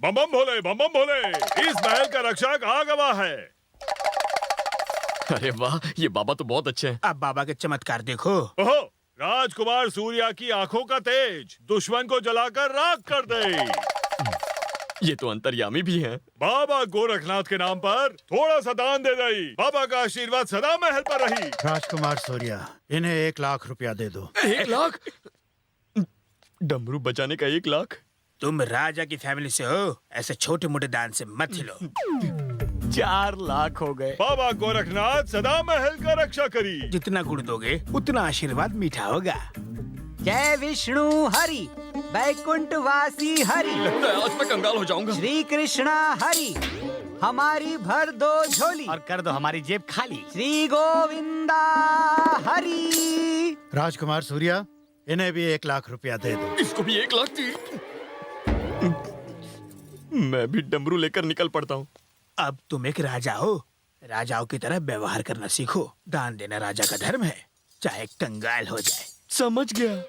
बम बम भोले, बम बम भोले। इस महल का रक्षक आ गवा है। अरे वाह, ये बाबा तो बहुत अच्छे हैं। अब बाबा के चमत्कार देखो। ओहो, राजकुमार सूर्या की आंखों का तेज दुश्मन को जलाकर राख कर दे। ये तो अंतर्यामी भी हैं। बाबा गोरखनाथ के नाम पर थोड़ा सा दान दे दई। बाबा का आशीर्वाद सदा महल पर रही। राजकुमार सूर्या, इन्हें 1 लाख रुपया दे दो। 1 लाख? डमरू बचाने का 1 लाख? तुम राजा की फैमिली से हो, ऐसे छोटे मोटे दान से मत हिलो। 4 लाख हो गए। बाबा गोरखनाथ सदा महल का रक्षा करी। जितना गुड़ दोगे उतना आशीर्वाद मीठा होगा। जय विष्णु हरि, वैकुंठ वासी हरि, लगता है आज मैं कंगाल हो जाऊंगा। श्री कृष्णा हरि, हमारी भर दो झोली और कर दो हमारी जेब खाली। श्री गोविंदा हरि। राजकुमार सूर्या, इन्हें भी 1 लाख रुपया दे दो। इसको भी 1 लाख दी। मैं भी डमरू लेकर निकल पड़ता हूँ। अब तुम एक राजा हो, राजाओं की तरह व्यवहार करना सीखो। दान देना राजा का धर्म है, चाहे कंगाल हो जाए। समझ गया।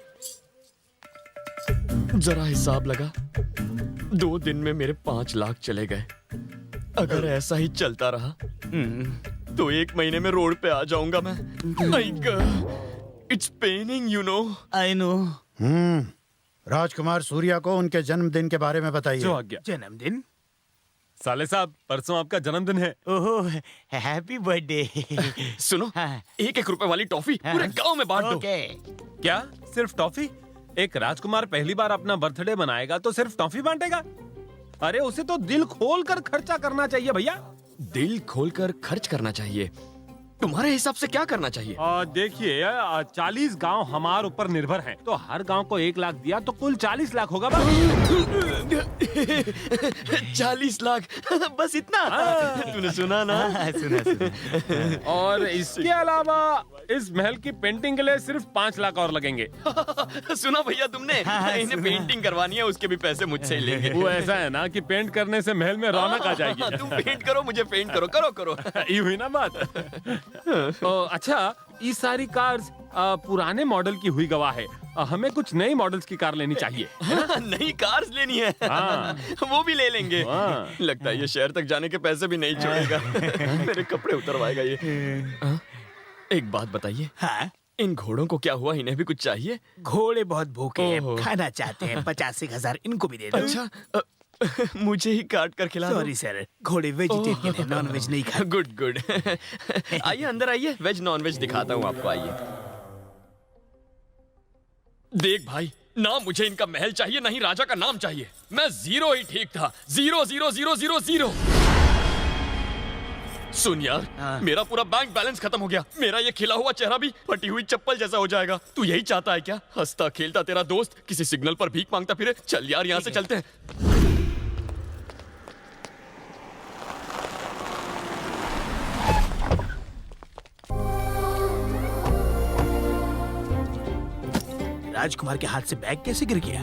जरा हिसाब लगा, 2 दिन में मेरे 5 लाख चले गए। अगर ऐसा ही चलता रहा तो 1 महीने में रोड पे आ जाऊंगा मैं। It's paining, you know. I know. Rajkumar Surya को उनके जन्मदिन के बारे में बताइए। जो आज्ञा। जन्मदिन? साले साहब, परसों आपका जन्मदिन है। ओहो, हैप्पी बर्थडे। सुनो, हाँ। 1-1 रुपए वाली टॉफी पूरे गांव में बांट दो। ओके। क्या सिर्फ टॉफी? एक राजकुमार पहली बार अपना बर्थडे मनाएगा तो सिर्फ टॉफी बांटेगा? अरे उसे तो दिल खोल कर खर्चा करना चाहिए भैया। दिल खोलकर खर्च करना चाहिए। तुम्हारे हिसाब से क्या करना चाहिए? देखिए, 40 गांव हमारे ऊपर निर्भर हैं, तो हर गांव को 1 लाख दिया तो कुल 40 लाख होगा। 40 लाख? बस इतना? तूने सुना ना? सुना। और इसके अलावा इस महल की पेंटिंग के लिए सिर्फ 5 लाख और लगेंगे। सुना भैया तुमने? इन्हें पेंटिंग करवानी है, उसके भी पैसे मुझसे ही लेंगे। वो ऐसा है ना कि पेंट करने से महल में रौनक आ जाएगी। तुम पेंट करो, मुझे पेंट करो। करो। ये हुई ना बात। अच्छा, ये सारी कार्स पुराने मॉडल की हुई गवाह है। हमें कुछ नई मॉडल्स की कार लेनी चाहिए। नई कार्स लेनी है? हाँ। वो भी ले लेंगे। हाँ। लगता है ये शहर तक जाने के पैसे भी नहीं छोड़ेगा। मेरे कपड़े उतरवाएगा ये। एक बात बताइए, हाँ? इन घोड़ों को क्या हुआ? इन्हें भी कुछ चाहिए? घोड़े बहुत भूखे हैं, ओहो। खाना चाहते हैं। 85,000 इनको भी दे दो। अच्छा, मुझे ही काट कर खिला दो। सॉरी सर, घोड़े वेजिटेरियन है, नॉन वेज नहीं खाते। गुड। आइए अंदर आइए, वेज नॉन वेज दिखाता हूँ आपको। आइए। देख भाई, ना मुझे इनका महल चाहिए, ना ही राजा का नाम चाहिए। मैं 0 ही ठीक था। 0 सुन यार, मेरा पूरा बैंक बैलेंस खत्म हो गया। मेरा ये खिला हुआ चेहरा भी फटी हुई चप्पल जैसा हो जाएगा। तू यही चाहता है क्या? हंसता खेलता तेरा दोस्त किसी सिग्नल पर भीख मांगता फिरे। चल यार, यहाँ से चलते हैं। राजकुमार के हाथ से बैग कैसे गिर गया?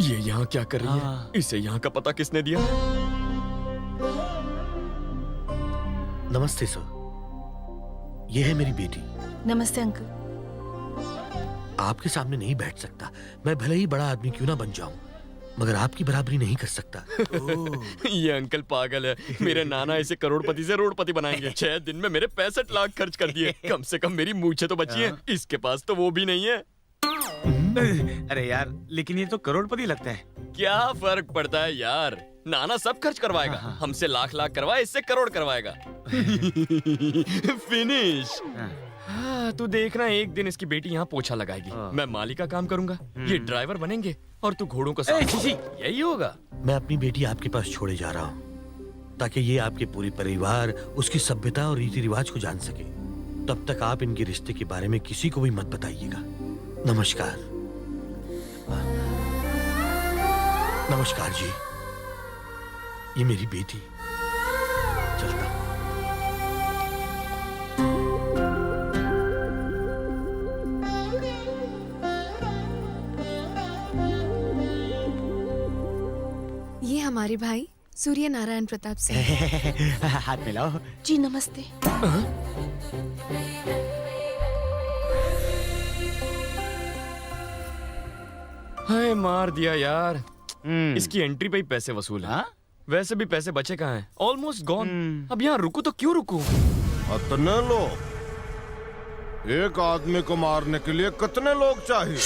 ये यहाँ क्या कर रही है? इसे यहाँ का पता किसने दिया? नमस्ते सर, ये है मेरी बेटी। नमस्ते अंकल। आपके सामने नहीं बैठ सकता। मैं भले ही बड़ा आदमी क्यों ना बन जाऊं, मगर आपकी बराबरी नहीं कर सकता। ये अंकल पागल है। मेरे नाना इसे करोड़पति से रोडपति बनाएंगे। 6 दिन में मेरे 65 लाख खर्च कर दिए। कम से कम मेरी मूछें तो बची हैं। इसके पास तो वो भी नहीं है। अरे यार, लेकिन ये तो करोड़पति लगता है। क्या फर्क पड़ता है यार? नाना सब खर्च करवाएगा। हमसे लाख करवाए, इससे करोड़ करवाएगा। फिनिश। हाँ, तू देखना, एक दिन इसकी बेटी यहाँ पोछा लगाएगी। मैं माली का काम करूंगा, ये ड्राइवर बनेंगे और तू घोड़ों को साफ। यही होगा। मैं अपनी बेटी आपके पास छोड़े जा रहा हूँ ताकि ये आपके पूरे परिवार, उसकी सभ्यता और रीति रिवाज को जान सके। तब तक आप इनके रिश्ते के बारे में किसी को भी मत बताइएगा। नमस्कार। नमस्कार जी, ये मेरी बेटी। चलता हूं। ये हमारे भाई सूर्य नारायण प्रताप सिंह। हाथ मिलाओ। जी नमस्ते। हाय मार दिया यार। इसकी एंट्री पे ही पैसे वसूल है। वैसे भी पैसे बचे कहाँ हैं? Almost gone. अब यहाँ रुकू तो क्यों रुकू? इतने लोग? एक आदमी को मारने के लिए कितने लोग चाहिए?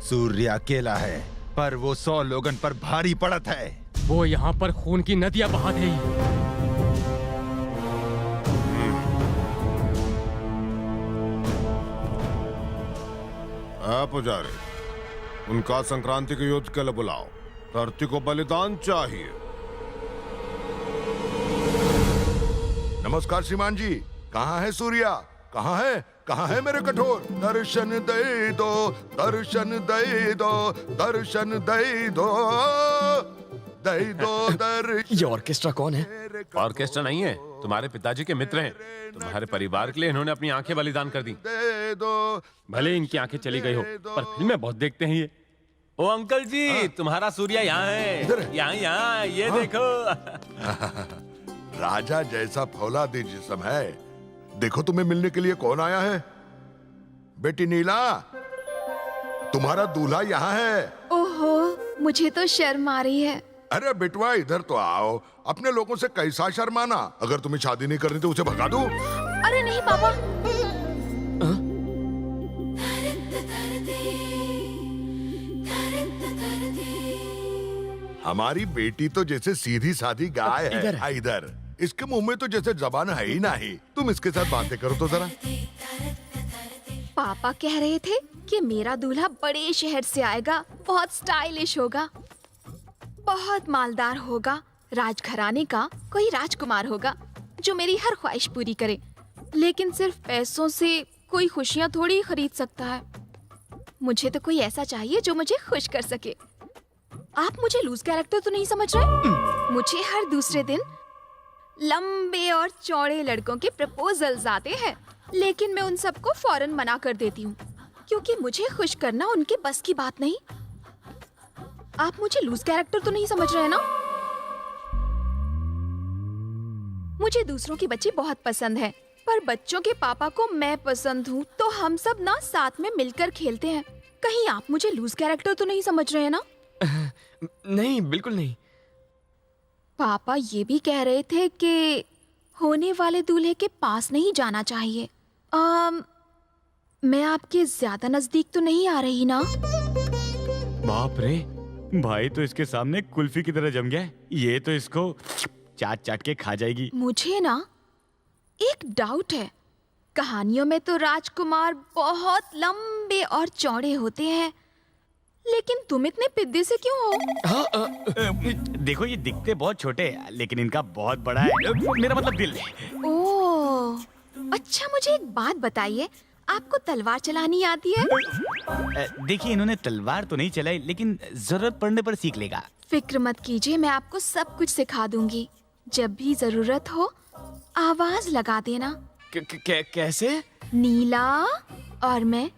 सूर्य अकेला है, पर वो 100 लोगन पर भारी पड़त है। वो यहाँ पर खून की नदियां बहा देगी। पुजारी, उनका संक्रांति के युद्ध के लिए बुलाओ। धरती को बलिदान चाहिए। नमस्कार श्रीमान जी, कहाँ है सूर्या? कहाँ है? कहाँ है मेरे कठोर? दर्शन दे दो, दर्शन दे दो, दर्शन दे दो, दे दो दर्शन। ये ऑर्केस्ट्रा कौन है? ऑर्केस्ट्रा नहीं है, तुम्हारे पिताजी के मित्र हैं। तुम्हारे परिवार के लिए इन्होंने अपनी आंखें बलिदान कर दी। दे दो। भले इनकी आंखें चली गई हो, पर फिल्में बहुत देखते हैं ये। ओ अंकल जी, तुम्हारा सूर्या यहाँ है। यहाँ यहाँ, ये देखो। राजा जैसा फौलादी जिस्म है। देखो तुम्हें मिलने के लिए कौन आया है। बेटी नीला, तुम्हारा दूल्हा यहाँ है। ओहो, मुझे तो शर्म आ रही है। अरे बेटवा, इधर तो आओ। अपने लोगों से कैसा शर्माना। अगर तुम्हें शादी नहीं करनी तो उसे भगा दो। अरे नहीं पापा। हमारी बेटी तो जैसे सीधी सादी गाय है। इधर इसके मुंह में तो जैसे जबान है ही नहीं। तुम इसके साथ बातें करो तो जरा। पापा कह रहे थे कि मेरा दूल्हा बड़े शहर से आएगा, बहुत स्टाइलिश होगा, बहुत मालदार होगा, राजघराने का कोई राजकुमार होगा जो मेरी हर ख्वाहिश पूरी करे। लेकिन सिर्फ पैसों से कोई खुशियां थोड़ी खरीद सकता है। मुझे तो कोई ऐसा चाहिए जो मुझे खुश कर सके। आप मुझे लूज कैरेक्टर तो नहीं समझ रहे? मुझे हर दूसरे दिन लंबे और चौड़े लड़कों के प्रपोजल्स आते हैं, लेकिन मैं उन सबको फौरन मना कर देती हूँ, क्योंकि मुझे खुश करना उनके बस की बात नहीं। आप मुझे लूज कैरेक्टर तो नहीं समझ रहे ना? मुझे दूसरों के बच्चे बहुत पसंद हैं, पर बच्चों के पापा को मैं पसंद हूँ, तो हम सब ना साथ में मिलकर खेलते हैं। कहीं आप मुझे लूज कैरेक्टर तो नहीं समझ रहे हैं ना? नहीं, बिल्कुल नहीं। पापा ये भी कह रहे थे कि होने वाले दूल्हे के पास नहीं जाना चाहिए। मैं आपके ज्यादा नजदीक तो नहीं आ रही ना? बाप रे, भाई तो इसके सामने कुल्फी की तरह जम गया है। ये तो इसको चाट चाट के खा जाएगी। मुझे ना एक डाउट है। कहानियों में तो राजकुमार बहुत लंबे और चौड़े होते हैं, लेकिन तुम इतने पिद्दे से क्यों हो? देखो, ये दिखते बहुत छोटे हैं, लेकिन इनका बहुत बड़ा है। मेरा मतलब दिल है। ओह, अच्छा मुझे एक बात बताइए, आपको तलवार चलानी आती है? देखिए, इन्होंने तलवार तो नहीं चलाई, लेकिन जरूरत पड़ने पर सीख लेगा। फिक्र मत कीजिए, मैं आपको सब कुछ सिखा दूंगी। जब भी जरूरत हो आवाज लगा देना। कैसे? नीला और मैं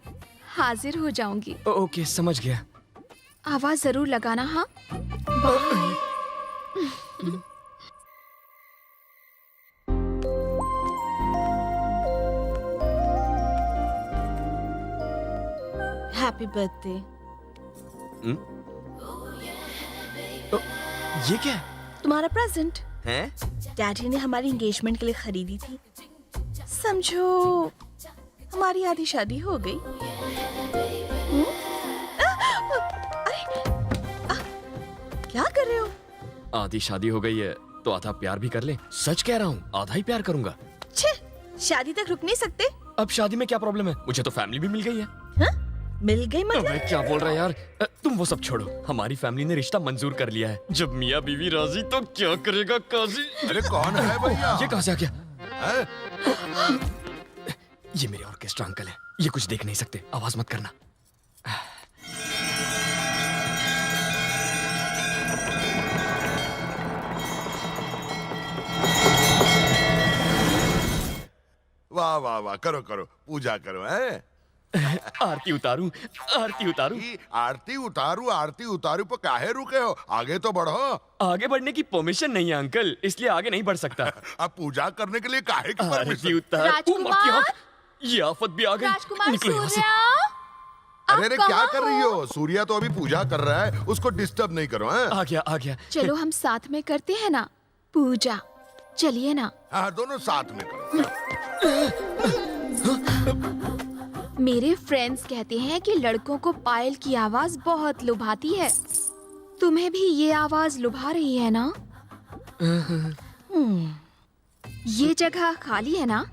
हाजिर हो जाऊंगी। ओके, समझ गया। आवाज जरूर लगाना। हाँ, बाय। Happy birthday. ये क्या है? तुम्हारा प्रेजेंट हैं? डैडी ने हमारी एंगेजमेंट के लिए खरीदी थी। समझो हमारी आधी शादी हो गई। क्या कर रहे हो? आधी शादी हो गई है तो आधा प्यार भी कर ले। सच कह रहा हूँ, आधा ही प्यार करूंगा। छे, शादी तक रुक नहीं सकते? अब शादी में क्या प्रॉब्लम है? मुझे तो फैमिली भी मिल गई है। हा? मिल गई मतलब? मैं क्या बोल रहा है यार? तुम वो सब छोड़ो, हमारी फैमिली ने रिश्ता मंजूर कर लिया है। जब मियाँ बीवी राजी तो क्या करेगा काजी? अरे कौन है भैया? ये कहाँ से आ गया? ये मेरे ऑर्केस्ट्रा अंकल है। ये कुछ देख नहीं सकते, आवाज मत करना। वाह वाह वाह, करो करो, पूजा करो। है आरती उतारूं, आरती उतारूं। आरती उतारू, आरती उतारू पर काहे रुके हो? आगे तो बढ़ो। आगे बढ़ने की परमिशन नहीं है अंकल, इसलिए आगे नहीं बढ़ सकता। अब पूजा करने के लिए काहे की आरती परमिशन? उतार। राजकुमार, ये आफत भी आ गई। राजकुमार निकलो यहाँ से। सूर्या, अरे अरे क्या कर रही हो? सूर्या तो अभी पूजा कर रहा है, उसको डिस्टर्ब नहीं करो। हैं? आ गया। चलो हम साथ में करते हैं ना पूजा, चलिए ना। हाँ, दोनों साथ में करो। मेरे फ्रेंड्स कहते हैं कि लड़कों को पायल की आवाज बहुत लुभाती है। तुम्हें भी ये आवाज लुभा रही है ना? ये जगह खाली है ना?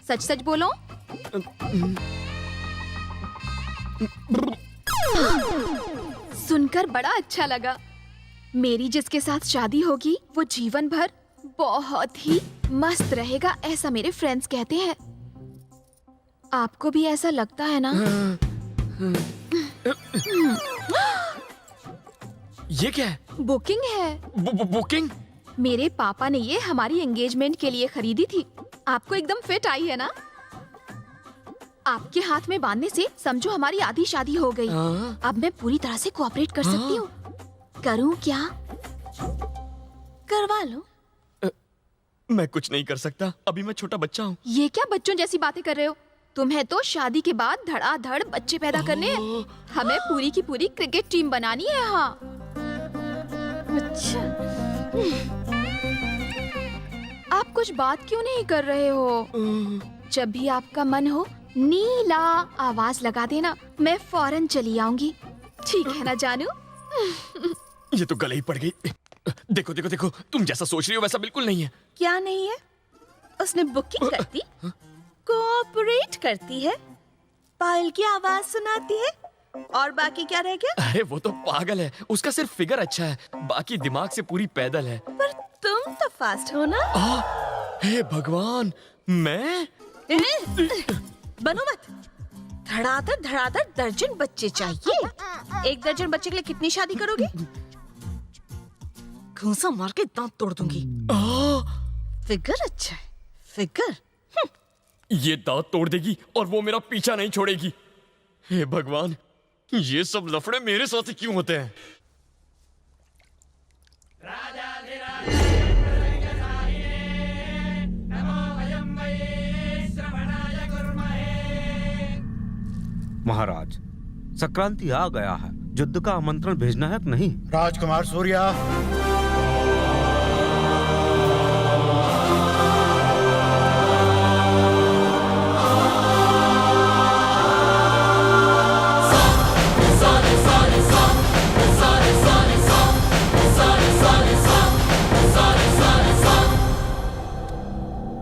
सच सच बोलो। सुनकर बड़ा अच्छा लगा। मेरी जिसके साथ शादी होगी वो जीवन भर बहुत ही मस्त रहेगा, ऐसा मेरे फ्रेंड्स कहते हैं। आपको भी ऐसा लगता है ना? ये क्या है? बुकिंग है। बुकिंग? मेरे पापा ने ये हमारी एंगेजमेंट के लिए खरीदी थी। आपको एकदम फिट आई है ना? आपके हाथ में बांधने से समझो हमारी आधी शादी हो गई। अब मैं पूरी तरह से कोऑपरेट कर सकती हूँ। करूँ क्या? करवा लो। मैं कुछ नहीं कर सकता, अभी मैं छोटा बच्चा हूँ। ये क्या बच्चों जैसी बातें कर रहे हो? तुम्हें तो शादी के बाद धड़ाधड़ बच्चे पैदा करने हैं। हमें पूरी की पूरी क्रिकेट टीम बनानी है। हाँ। अच्छा। आप कुछ बात क्यों नहीं कर रहे हो? जब भी आपका मन हो नीला आवाज लगा देना, मैं फौरन चली आऊंगी। ठीक है ना जानू? ये तो गले ही पड़ गई। देखो देखो देखो, तुम जैसा सोच रही हो वैसा बिल्कुल नहीं है। क्या नहीं है? उसने बुकिंग करती, कोऑपरेट करती है, पायल की आवाज सुनाती है, और बाकी क्या रह गया? अरे वो तो पागल है, उसका सिर्फ फिगर अच्छा है, बाकी दिमाग से पूरी पैदल है। पर तुम तो फास्ट हो ना? हे भगवान, मैं? बनो मत। धड़ाधड़ दर्जन बच्चे चाहिए। एक दर्जन बच्चे के लिए कितनी शादी करोगे? घूंसा मार के दांत तोड़ दूंगी। फिगर अच्छा है, फिगर। ये दांत तोड़ देगी और वो मेरा पीछा नहीं छोड़ेगी। हे भगवान, ये सब लफड़े मेरे साथ ही क्यों होते हैं? महाराज, संक्रांति आ गया है, युद्ध का आमंत्रण भेजना है कि नहीं? राजकुमार सूर्या,